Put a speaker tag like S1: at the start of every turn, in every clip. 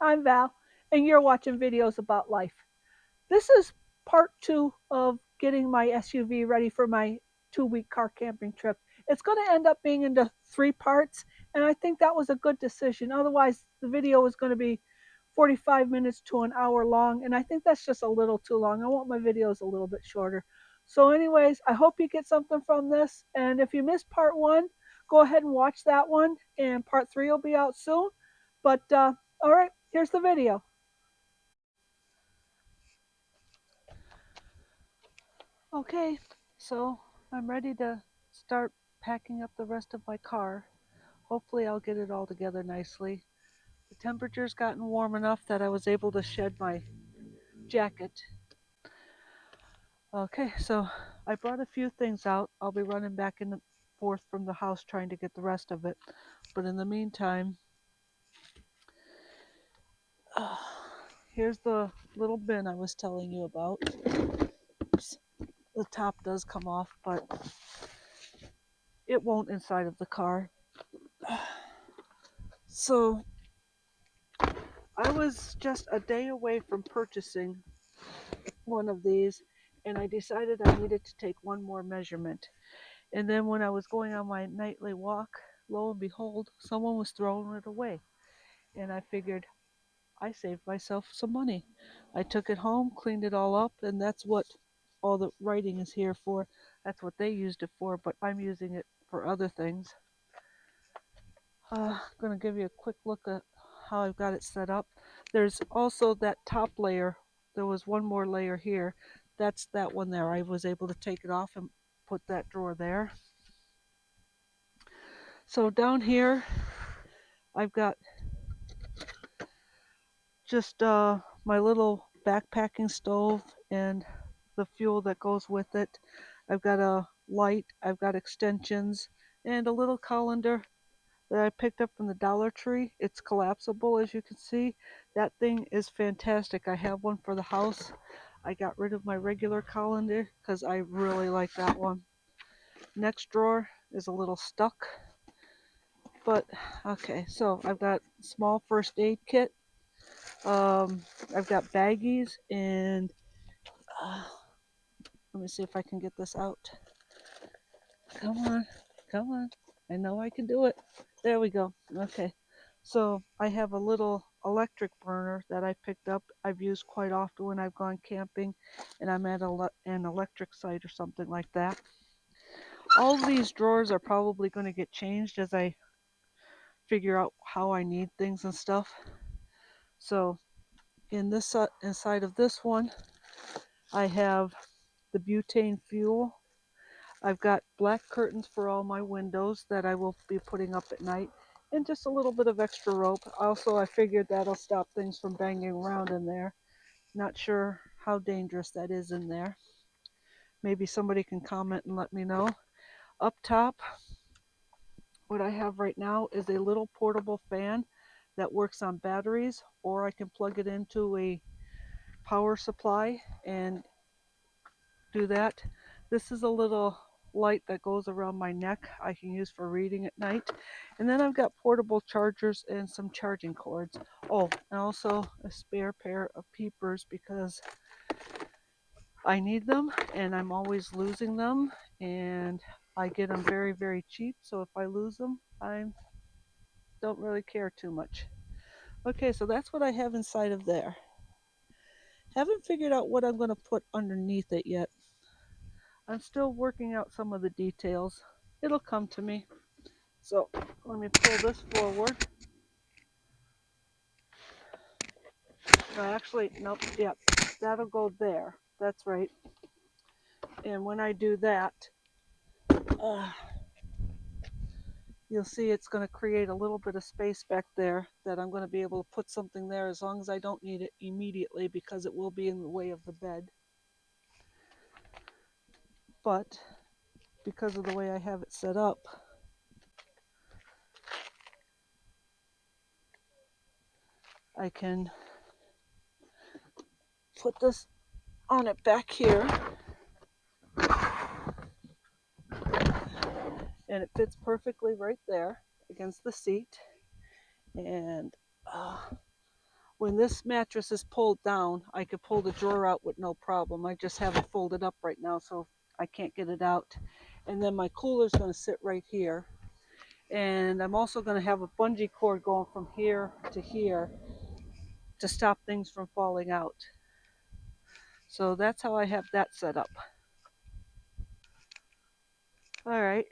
S1: I'm Val, and you're watching videos about life. This is part two of getting my SUV ready for my 2 week car camping trip. It's going to end up being into 3 parts, and I think that was a good decision. Otherwise, the video is going to be 45 minutes to an hour long, and I think that's just a little too long. I want my videos a little bit shorter. So, anyways, I hope you get something from this. And if you missed part one, go ahead and watch that one, and part three will be out soon. But, all right, here's the video. Okay, so I'm ready to start packing up the rest of my car. Hopefully, I'll get it all together nicely. The temperature's gotten warm enough that I was able to shed my jacket. Okay, so I brought a few things out. I'll be running back and forth from the house trying to get the rest of it. But in the meantime, uh, here's the little bin I was telling you about. Oops, the top does come off, but it won't inside of the car. So I was just a day away from purchasing one of these, and I decided I needed to take one more measurement. And then when I was going on my nightly walk, lo and behold, someone was throwing it away. And I figured I saved myself some money. I took it home, cleaned it all up, and that's what all the writing is here for. That's what they used it for, but I'm using it for other things. I'm going to give you a quick look at how I've got it set up. There's also that top layer. There was one more layer here. That's that one there. I was able to take it off and put that drawer there. So down here, I've got just my little backpacking stove and the fuel that goes with it. I've got a light, I've got extensions, and a little colander that I picked up from the Dollar Tree. It's collapsible, as you can see. That thing is fantastic. I have one for the house. I got rid of my regular colander because I really like that one. Next drawer is a little stuck, but okay. So I've got small first aid kit. I've got baggies and uh, let me see if I can get this out. Come on, come on. I know I can do it. There we go. Okay. So I have a little electric burner that I picked up. I've used quite often when I've gone camping and I'm at an electric site or something like that. All of these drawers are probably going to get changed as I figure out how I need things and stuff. So in this inside of this one, I have the butane fuel. I've got black curtains for all my windows that I will be putting up at night, and just a little bit of extra rope. Also, I figured that'll stop things from banging around in there. Not sure how dangerous that is in there. Maybe somebody can comment and let me know. Up top, what I have right now is a little portable fan that works on batteries, or I can plug it into a power supply and do that. This is a little light that goes around my neck I can use for reading at night. And then I've got portable chargers and some charging cords. Oh, and also a spare pair of peepers because I need them and I'm always losing them, and I get them very, very cheap. So if I lose them, I don't really care too much. Okay, so that's what I have inside of there. Haven't figured out what I'm going to put underneath it yet. I'm still working out some of the details. It'll come to me. So let me pull this forward. No, actually, nope, yep, that'll go there. That's right. And when I do that, uh, you'll see it's going to create a little bit of space back there that I'm going to be able to put something there as long as I don't need it immediately because it will be in the way of the bed. But because of the way I have it set up, I can put this on it back here, and it fits perfectly right there against the seat. And When this mattress is pulled down, I could pull the drawer out with no problem. I just have it folded up right now, so I can't get it out. And then my cooler's going to sit right here. And I'm also going to have a bungee cord going from here to stop things from falling out. So that's how I have that set up. All right.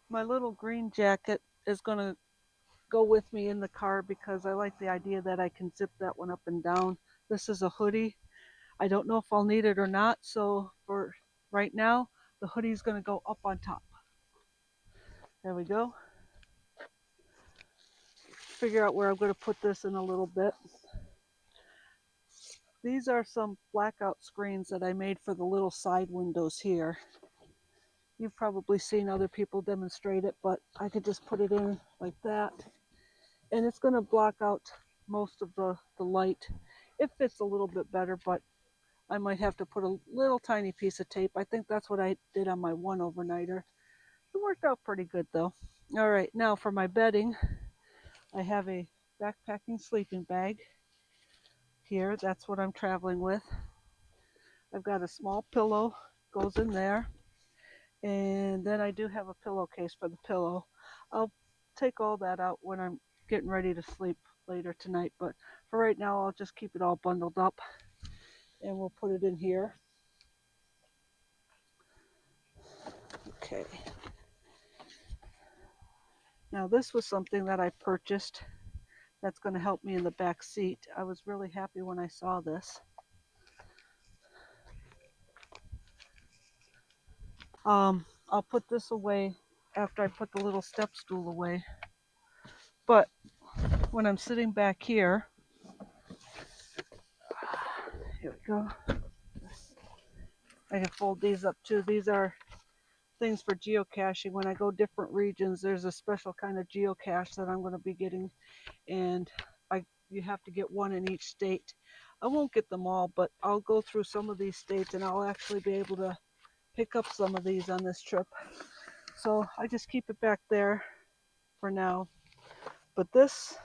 S1: My little green jacket is going to go with me in the car because I like the idea that I can zip that one up and down. This is a hoodie. I don't know if I'll need it or not, so for right now, the hoodie is going to go up on top. There we go. Figure out where I'm going to put this in a little bit. These are some blackout screens that I made for the little side windows here. You've probably seen other people demonstrate it, but I could just put it in like that. And it's going to block out most of the light. It fits a little bit better, but I might have to put a little tiny piece of tape. I think that's what I did on my one overnighter. It worked out pretty good though. All right, now for my bedding, I have a backpacking sleeping bag here. That's what I'm traveling with. I've got a small pillow, goes in there. And then I do have a pillowcase for the pillow. I'll take all that out when I'm getting ready to sleep later tonight. But for right now, I'll just keep it all bundled up. And we'll put it in here. Okay. Now this was something that I purchased that's going to help me in the back seat. I was really happy when I saw this. I'll put this away after I put the little step stool away. But when I'm sitting back here we go. I can fold these up too. These are things for geocaching. When I go different regions, there's a special kind of geocache that I'm going to be getting, and you have to get one in each state. I won't get them all, but I'll go through some of these states and I'll actually be able to pick up some of these on this trip. So I just keep it back there for now. But this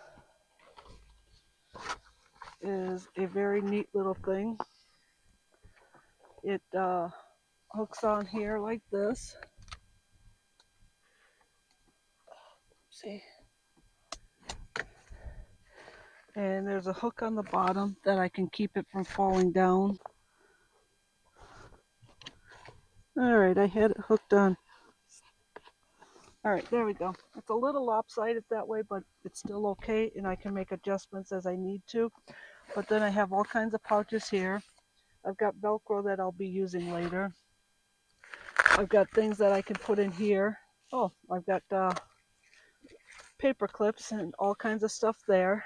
S1: is a very neat little thing. It hooks on here like this. See? And there's a hook on the bottom that I can keep it from falling down. Alright, I had it hooked on. Alright, there we go. It's a little lopsided that way, but it's still okay, and I can make adjustments as I need to. But then I have all kinds of pouches here. I've got Velcro that I'll be using later. I've got things that I can put in here. Oh, I've got paper clips and all kinds of stuff there.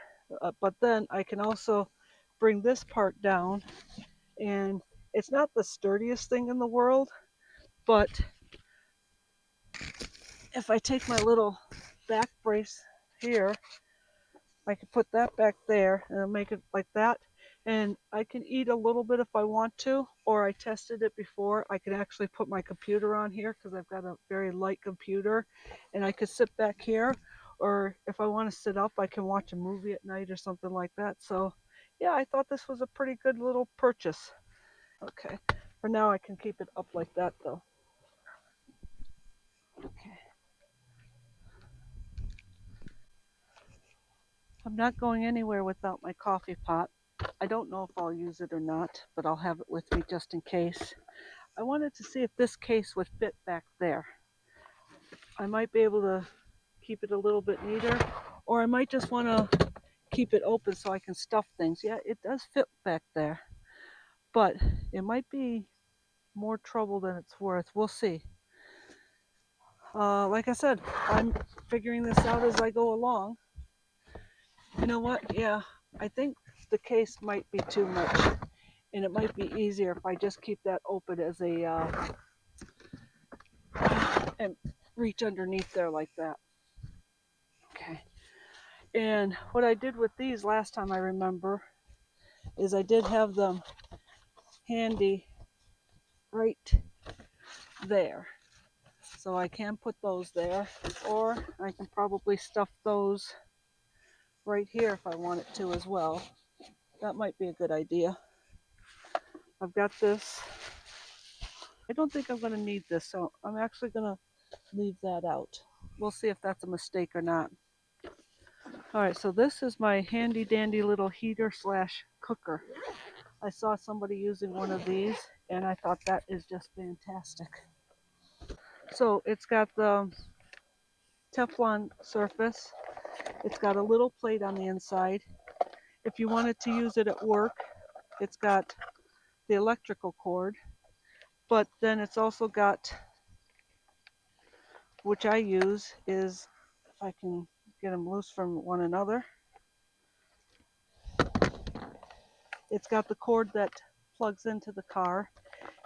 S1: But then I can also bring this part down, and it's not the sturdiest thing in the world, but if I take my little back brace here, I can put that back there and I'll make it like that. And I can eat a little bit if I want to, or I tested it before. I could actually put my computer on here because I've got a very light computer, and I could sit back here, or if I want to sit up, I can watch a movie at night or something like that. So yeah, I thought this was a pretty good little purchase. Okay, for now I can keep it up like that though. Okay. I'm not going anywhere without my coffee pot. I don't know if I'll use it or not, but I'll have it with me just in case. I wanted to see if this case would fit back there. I might be able to keep it a little bit neater, or I might just want to keep it open so I can stuff things. Yeah, it does fit back there, but it might be more trouble than it's worth. We'll see. Like I said, I'm figuring this out as I go along. You know what? Yeah, I think the case might be too much, and it might be easier if I just keep that open as a and reach underneath there like that. Okay. And what I did with these last time, I remember, is I did have them handy right there. So I can put those there, or I can probably stuff those right here if I want it to as well. That might be a good idea. I've got this. I don't think I'm going to need this, so I'm actually going to leave that out. We'll see if that's a mistake or not. All right, so this is my handy dandy little heater slash cooker. I saw somebody using one of these and I thought that is just fantastic. So it's got the Teflon surface. It's got a little plate on the inside. If you wanted to use it at work, it's got the electrical cord, but then it's also got, which I use, is if I can get them loose from one another, it's got the cord that plugs into the car,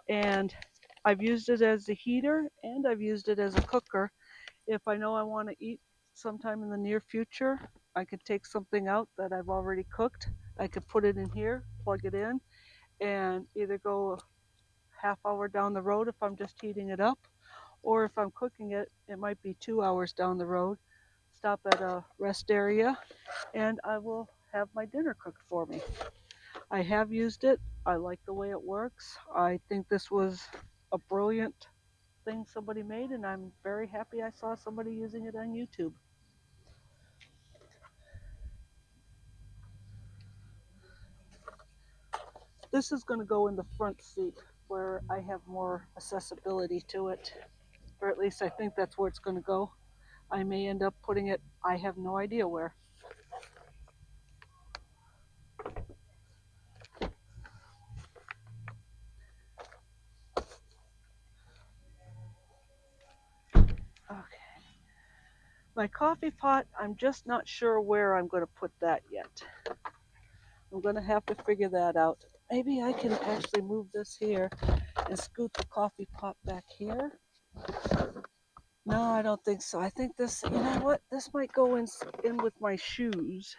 S1: and I've used it as a heater and I've used it as a cooker. If I know I want to eat sometime in the near future, I could take something out that I've already cooked. I could put it in here, plug it in, and either go a half hour down the road if I'm just heating it up, or if I'm cooking it, it might be 2 hours down the road. Stop at a rest area and I will have my dinner cooked for me. I have used it. I like the way it works. I think this was a brilliant thing somebody made, and I'm very happy I saw somebody using it on YouTube. This is going to go in the front seat where I have more accessibility to it, or at least I think that's where it's going to go. I may end up putting it, I have no idea where. Okay. My coffee pot, I'm just not sure where I'm going to put that yet. I'm going to have to figure that out. Maybe I can actually move this here and scoot the coffee pot back here. No, I don't think so. I think this, you know what? This might go in with my shoes.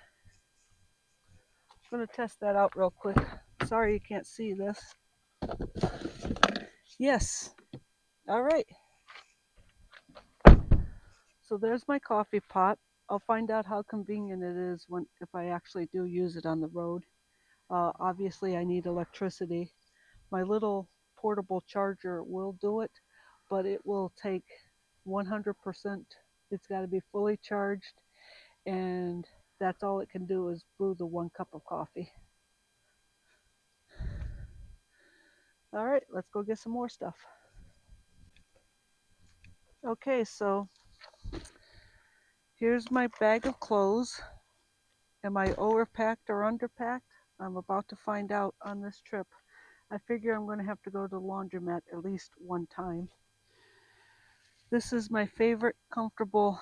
S1: I'm going to test that out real quick. Sorry you can't see this. Yes. All right. So there's my coffee pot. I'll find out how convenient it is when if I actually do use it on the road. Obviously, I need electricity. My little portable charger will do it, but it will take 100%. It's got to be fully charged, and that's all it can do is brew the 1 cup of coffee. All right, let's go get some more stuff. Okay, so here's my bag of clothes. Am I overpacked or underpacked? I'm about to find out on this trip. I figure I'm going to have to go to the laundromat at least one time. This is my favorite comfortable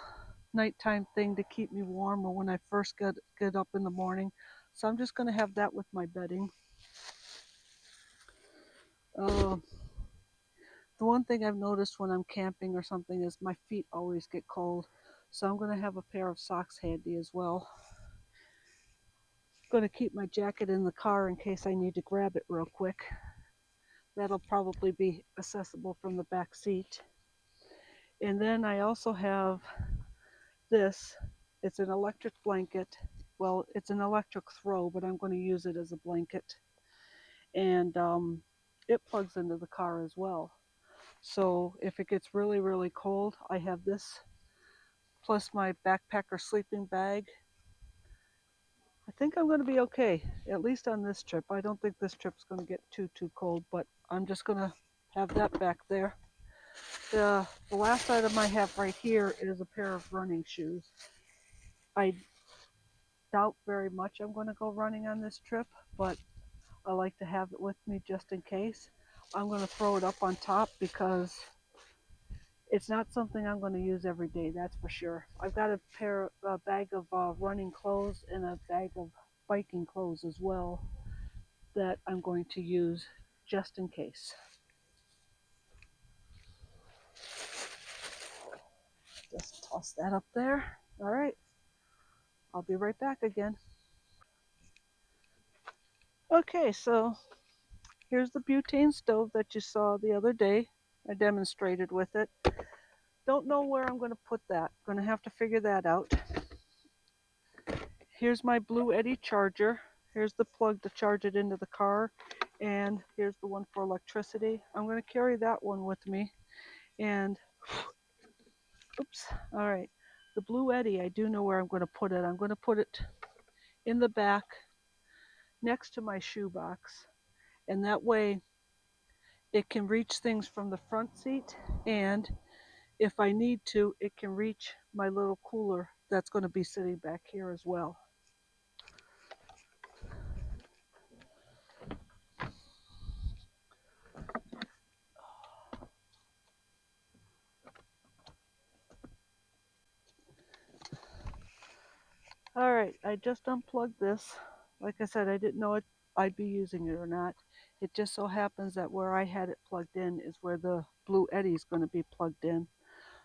S1: nighttime thing to keep me warm or when I first get up in the morning. So I'm just going to have that with my bedding. Uh, the one thing I've noticed when I'm camping or something is my feet always get cold. So I'm going to have a pair of socks handy as well. Going to keep my jacket in the car in case I need to grab it real quick. That'll probably be accessible from the back seat. And then I also have this. It's an electric blanket. Well, it's an electric throw, but I'm going to use it as a blanket. And it plugs into the car as well. So if it gets really, really cold, I have this plus my backpacker sleeping bag. I think I'm going to be okay, at least on this trip. I don't think this trip's going to get too cold, but I'm just going to have that back there. The last item I have right here is a pair of running shoes. I doubt very much I'm going to go running on this trip, but I like to have it with me just in case. I'm going to throw it up on top because it's not something I'm going to use every day, that's for sure. I've got a bag of running clothes and a bag of biking clothes as well that I'm going to use just in case. Just toss that up there. All right, I'll be right back again. Okay, so here's the butane stove that you saw the other day. I demonstrated with it. don't know where I'm going to put that. Going to have to figure that out. Here's my Blue Eddy charger. Here's the plug to charge it into the car. And here's the one for electricity. I'm going to carry that one with me. And, oops, all right. The Blue Eddy, I do know where I'm going to put it. I'm going to put it in the back next to my shoebox. And that way it can reach things from the front seat. And if I need to, it can reach my little cooler that's going to be sitting back here as well. All right, I just unplugged this. Like I said, I didn't know I'd be using it or not. It just so happens that where I had it plugged in is where the Blue Eddy is going to be plugged in.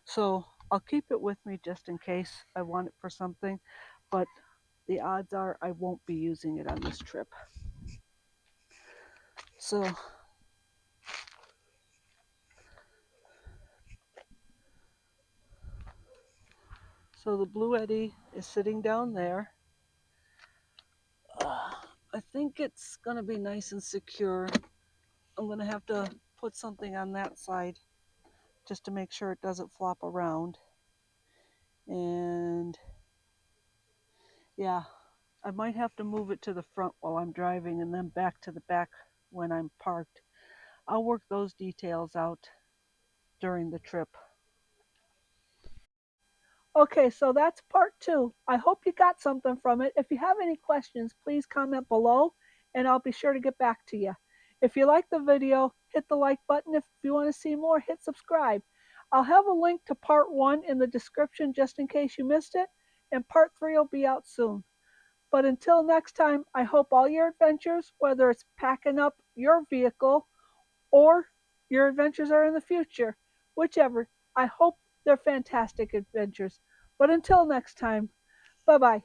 S1: So I'll keep it with me just in case I want it for something, but the odds are I won't be using it on this trip. So the Blue Eddy is sitting down there. I think it's going to be nice and secure. I'm going to have to put something on that side just to make sure it doesn't flop around. And yeah, I might have to move it to the front while I'm driving and then back to the back when I'm parked. I'll work those details out during the trip. Okay, so that's part 2. I hope you got something from it. If you have any questions, please comment below and I'll be sure to get back to you. If you like the video, hit the like button. If you want to see more, hit subscribe. I'll have a link to part 1 in the description just in case you missed it, and part 3 will be out soon. But until next time, I hope all your adventures, whether it's packing up your vehicle or your adventures are in the future, whichever, I hope they're fantastic adventures. But until next time, bye bye.